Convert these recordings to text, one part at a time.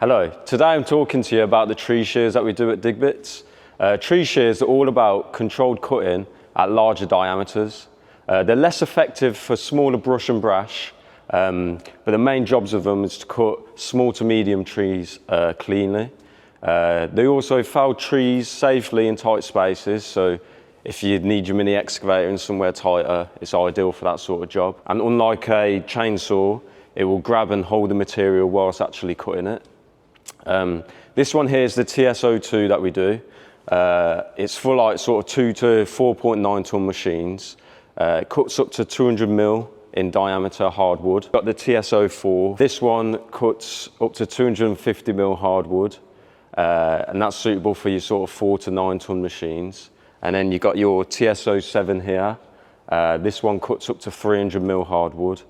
Hello, today I'm talking to you about the tree shears that we do at Digbits. Tree shears are all about controlled cutting at larger diameters. They're less effective for smaller brush and brash, but the main jobs of them is to cut small to medium trees cleanly. They also fell trees safely in tight spaces, so if you need your mini excavator in somewhere tighter, it's ideal for that sort of job. And unlike a chainsaw, it will grab and hold the material whilst actually cutting it. This one here is the TSO2 that we do. It's for like sort of 2 to 4.9 ton machines. It cuts up to 200 mil in diameter hardwood. Got the TSO4. This one cuts up to 250 mil hardwood, and that's suitable for your sort of 4 to 9 ton machines. And then you got your TSO7 here. This one cuts up to 300 mil hardwood,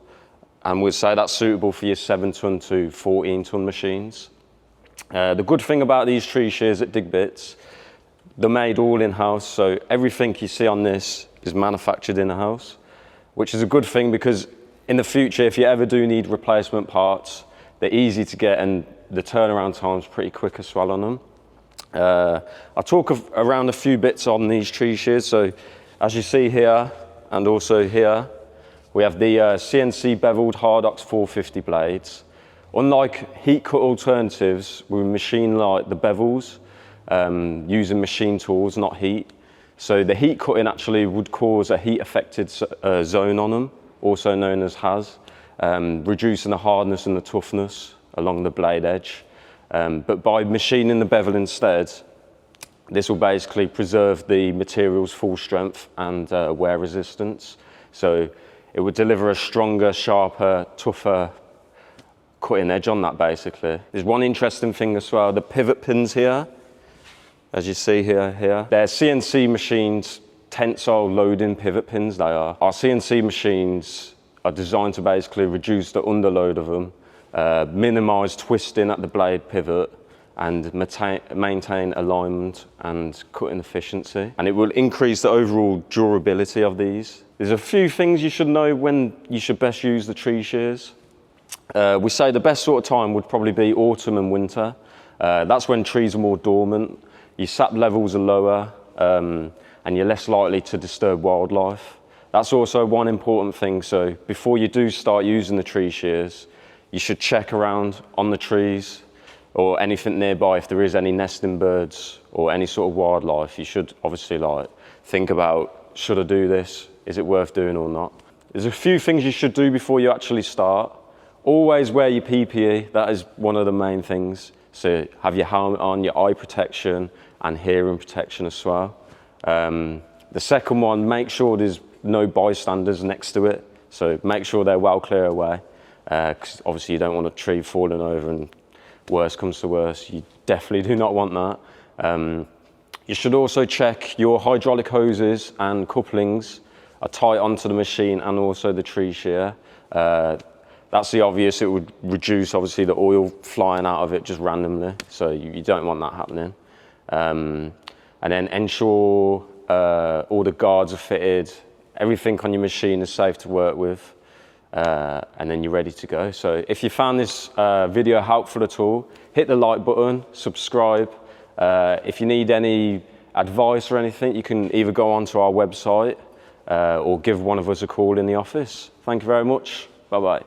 and we'd say that's suitable for your 7 ton to 14 ton machines. The good thing about these tree shears at Digbits, they're made all in-house, so everything you see on this is manufactured in-house, which is a good thing because in the future, if you ever do need replacement parts, they're easy to get and the turnaround time's pretty quick as well on them. I'll talk around a few bits on these tree shears. So as you see here, and also here, we have the CNC beveled Hardox 450 blades. Unlike heat cut alternatives, we machine like the bevels using machine tools, not heat. So the heat cutting actually would cause a heat affected zone on them, also known as HAZ, reducing the hardness and the toughness along the blade edge. But by machining the bevel instead, this will basically preserve the material's full strength and wear resistance. So it would deliver a stronger, sharper, tougher cutting edge on that basically. There's one interesting thing as well, the pivot pins here, as you see here. They're CNC machines, tensile loading pivot pins they are. Our CNC machines are designed to basically reduce the underload of them, minimize twisting at the blade pivot, and maintain alignment and cutting efficiency. And it will increase the overall durability of these. There's a few things you should know when you should best use the tree shears. We say the best sort of time would probably be autumn and winter. That's when trees are more dormant, your sap levels are lower, and you're less likely to disturb wildlife. That's also one important thing. So before you do start using the tree shears, you should check around on the trees or anything nearby if there is any nesting birds or any sort of wildlife. You should obviously think about, should I do this? Is it worth doing or not? There's a few things you should do before you actually start. Always wear your PPE, that is one of the main things. So have your helmet on, your eye protection and hearing protection as well. The second one, make sure there's no bystanders next to it. So make sure they're well clear away. Because obviously you don't want a tree falling over and worse comes to worse. You definitely do not want that. You should also check your hydraulic hoses and couplings are tight onto the machine and also the tree shear. That's the obvious, it would reduce obviously the oil flying out of it just randomly. So you don't want that happening. And then ensure all the guards are fitted, everything on your machine is safe to work with. And then you're ready to go. So if you found this video helpful at all, hit the like button, subscribe. If you need any advice or anything, you can either go onto our website or give one of us a call in the office. Thank you very much. Bye-bye.